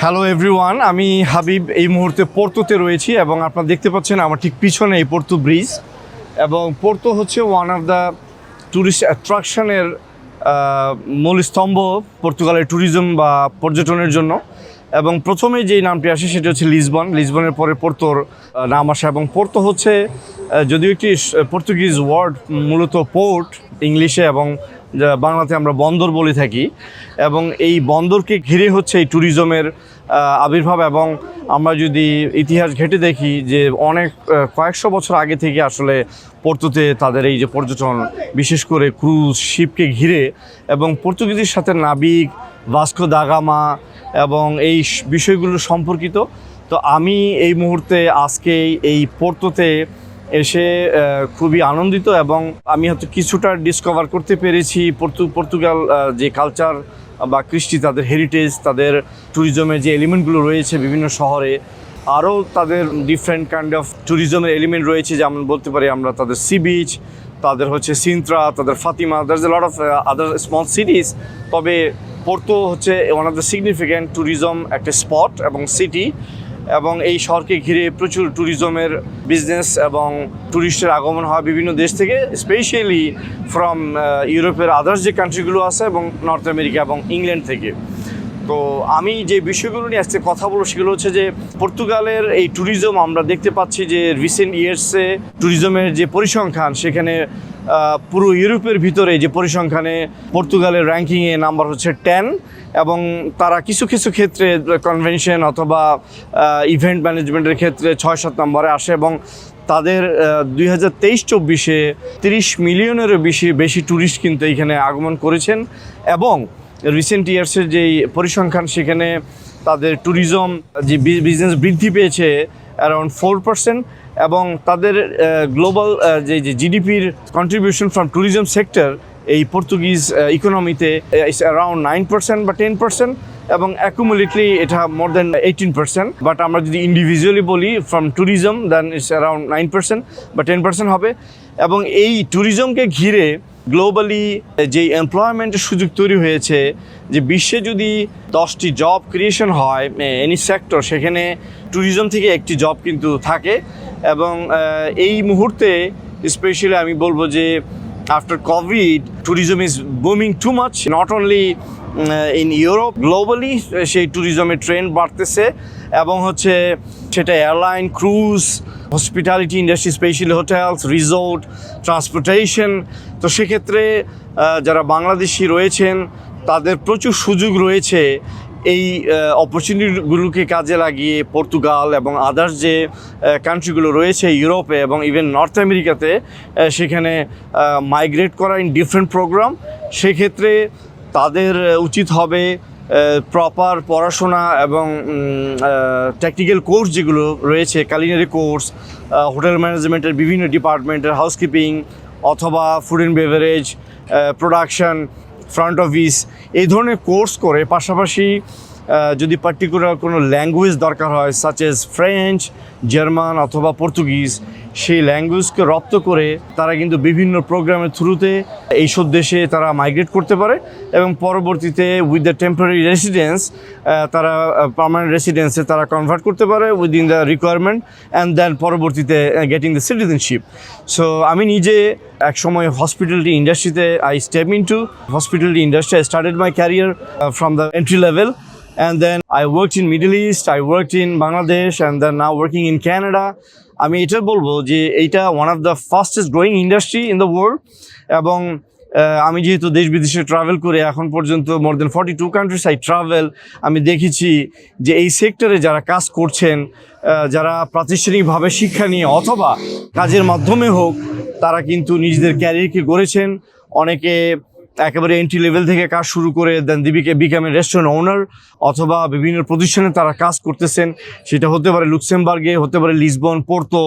Hello everyone, আমি হাবিব এই মুহূর্তে পোর্তোতে রয়েছি এবং আপনারা দেখতে পাচ্ছেন আমার ঠিক পিছনে এই পোর্তো ব্রিজ। এবং পোর্তো হচ্ছে ওয়ান অফ দ্য ট্যুরিস্ট অ্যাট্রাকশনের মূল স্তম্ভ পর্তুগালের ট্যুরিজম বা পর্যটনের জন্য। এবং প্রথমে যেই নামটি আসে সেটা হচ্ছে লিসবনের পরে পোর্তোর নাম আসে। এবং পোর্তো হচ্ছে যদিও একটি পর্তুগিজ ওয়ার্ড, মূলত পোর্ট ইংলিশে এবং বাংলাতে আমরা বন্দর বলে থাকি। এবং এই বন্দরকে ঘিরে হচ্ছে এই ট্যুরিজমের আবির্ভাব। এবং আমরা যদি ইতিহাস ঘেঁটে দেখি যে কয়েকশো বছর আগে থেকে আসলে পোর্তোতে তাদের এই যে পর্যটন, বিশেষ করে ক্রুজ শিপকে ঘিরে এবং পর্তুগিজের সাথে নাবিক ভাস্কো দা গামা এবং এই বিষয়গুলো সম্পর্কিত। তো আমি এই মুহূর্তে আজকে এই পোর্তোতে এসে খুবই আনন্দিত এবং আমি হয়তো কিছুটা ডিসকভার করতে পেরেছি পর্তুগাল যে কালচার বা কৃষ্টি, তাদের হেরিটেজ, তাদের ট্যুরিজমের যে এলিমেন্টগুলো রয়েছে বিভিন্ন শহরে। আরও তাদের ডিফারেন্ট কাইন্ড অফ ট্যুরিজমের এলিমেন্ট রয়েছে, যেমন বলতে পারি আমরা তাদের সি বিচ, তাদের হচ্ছে সিন্ত্রা, তাদের Fatima, there is a lot of other small cities. তবে পোর্তো হচ্ছে one of the significant tourism একটা স্পট এবং সিটি। এবং এই শহরকে ঘিরে প্রচুর ট্যুরিজমের বিজনেস এবং ট্যুরিস্টের আগমন হয় বিভিন্ন দেশ থেকে, স্পেশালি ফ্রম ইউরোপের আদার্স যে কান্ট্রিগুলো আছে এবং নর্থ আমেরিকা এবং ইংল্যান্ড থেকে। তো আমি যে বিষয়গুলো নিয়ে আজকে কথা বলবো সেগুলো হচ্ছে যে পর্তুগালের এই ট্যুরিজম আমরা দেখতে পাচ্ছি যে রিসেন্ট ইয়ার্সে ট্যুরিজমের যে পরিসংখ্যান, সেখানে পুরো ইউরোপের ভিতরে যে পরিসংখ্যানে পর্তুগালের র্যাঙ্কিংয়ে নাম্বার হচ্ছে 10। এবং তারা কিছু কিছু ক্ষেত্রে কনভেনশন অথবা ইভেন্ট ম্যানেজমেন্টের ক্ষেত্রে 6-7 নম্বরে আসে। এবং তাদের 2023-24-এ 30 মিলিয়নেরও বেশি ট্যুরিস্ট কিন্তু এইখানে আগমন করেছেন। এবং রিসেন্ট ইয়ার্সের যেই পরিসংখ্যান, সেখানে তাদের ট্যুরিজম যে বিজনেস বৃদ্ধি পেয়েছে অ্যারাউন্ড 4%। এবং তাদের গ্লোবাল যে জিডিপির কন্ট্রিবিউশন ফ্রম ট্যুরিজম সেক্টর এই পর্তুগিজ ইকোনমিতে ইস অ্যারাউন্ড 9% বা 10%। এবং অ্যাকুমুলেটলি এটা মোর দেন 18%। বাট আমরা যদি ইন্ডিভিজুয়ালি বলি from tourism, then it's around 9% বা 10% হবে। এবং এই ট্যুরিজমকে ঘিরে গ্লোবালি যে এমপ্লয়মেন্টের সুযোগ তৈরি হয়েছে, যে বিশ্বে যদি 10টি জব ক্রিয়েশন হয় এনি সেক্টর, সেখানে ট্যুরিজম থেকে একটি জব কিন্তু থাকে। এবং এই মুহূর্তে স্পেশালি আমি বলবো যে after COVID, tourism is booming too much, not only in Europe, globally সেই ট্যুরিজমের ট্রেন্ড বাড়তেছে। এবং হচ্ছে সেটা airline, cruise, hospitality industry, specially hotels, resort, transportation. তো সেক্ষেত্রে যারা বাংলাদেশি রয়েছেন তাদের প্রচুর সুযোগ রয়েছে এই অপরচুনিটিগুলোকে কাজে লাগিয়ে পর্তুগাল এবং আদার্স যে কান্ট্রিগুলো রয়েছে ইউরোপে এবং ইভেন নর্থ আমেরিকাতে, সেখানে মাইগ্রেট করা ইন ডিফারেন্ট প্রোগ্রাম। সেক্ষেত্রে তাদের উচিত হবে প্রপার পড়াশোনা এবং টেকনিক্যাল কোর্স যেগুলো রয়েছে, কালিনারি কোর্স, হোটেল ম্যানেজমেন্টের বিভিন্ন ডিপার্টমেন্টের, হাউসকিপিং অথবা food and beverage, production, front office, এই ধরনের কোর্স করে পাশাপাশি যদি পার্টিকুলার কোনো ল্যাঙ্গুয়েজ দরকার হয় সাচ এজ ফ্রেঞ্চ, জার্মান অথবা পর্তুগিজ, সেই ল্যাঙ্গুয়েজকে রপ্ত করে তারা কিন্তু বিভিন্ন প্রোগ্রামের থ্রুতে এইসব দেশে তারা মাইগ্রেট করতে পারে। এবং পরবর্তীতে উইথ দ্য টেম্পোরারি রেসিডেন্স তারা পার্মানেন্ট রেসিডেন্সে তারা কনভার্ট করতে পারে within the requirement, and then পরবর্তীতে গেটিং দ্য সিটিজেনশিপ। সো আমি নিজে একসময় হসপিটালিটি ইন্ডাস্ট্রিতে I step into hospitality industry. I started my career from the entry level, and then I worked in Middle East, I worked in Bangladesh, and then now working in Canada. আমি এটা বলবো যে এইটা one of the fastest growing industry in the world. এবং আমি যেহেতু দেশ বিদেশে ট্রাভেল করে এখন পর্যন্ত মোর দেন 42 কান্ট্রিজ আই ট্রাভেল, আমি দেখেছি যে এই সেক্টরে যারা কাজ করছেন, যারা প্রাতিষ্ঠানিকভাবে শিক্ষা নিয়ে অথবা কাজের মাধ্যমে হোক, তারা কিন্তু নিজেদের ক্যারিয়ারকে গড়েছেন। অনেকে একেবারে এন্ট্রি লেভেল থেকে কাজ শুরু করে দেন বিকাম এ রেস্টুরেন্ট ওনার, অথবা বিভিন্ন প্রতিষ্ঠানে তারা কাজ করতেছেন। সেটা হতে পারে লুক্সেমবার্গে, হতে পারে লিসবন, পোর্তো,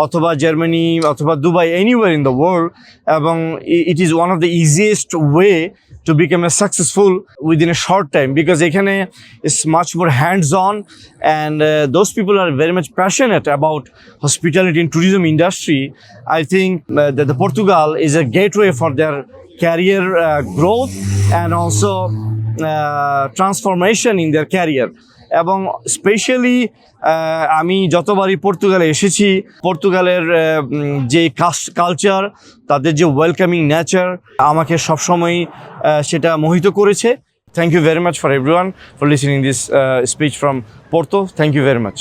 অথবা জার্মানি, অথবা Dubai, anywhere in the world. এবং it is one of the easiest way to become a successful within a short time, because ekhane is much more hands-on, and those people are very much passionate about hospitality and tourism industry. I think that the Portugal is a gateway for their career growth and also transformation in their career. এবং specially আমি যতবারই পর্তুগালে এসেছি, পর্তুগালের যে culture, তাদের যে welcoming nature আমাকে সবসময় সেটা মোহিত করেছে। Thank you very much for everyone for listening this speech from Porto. Thank you very much.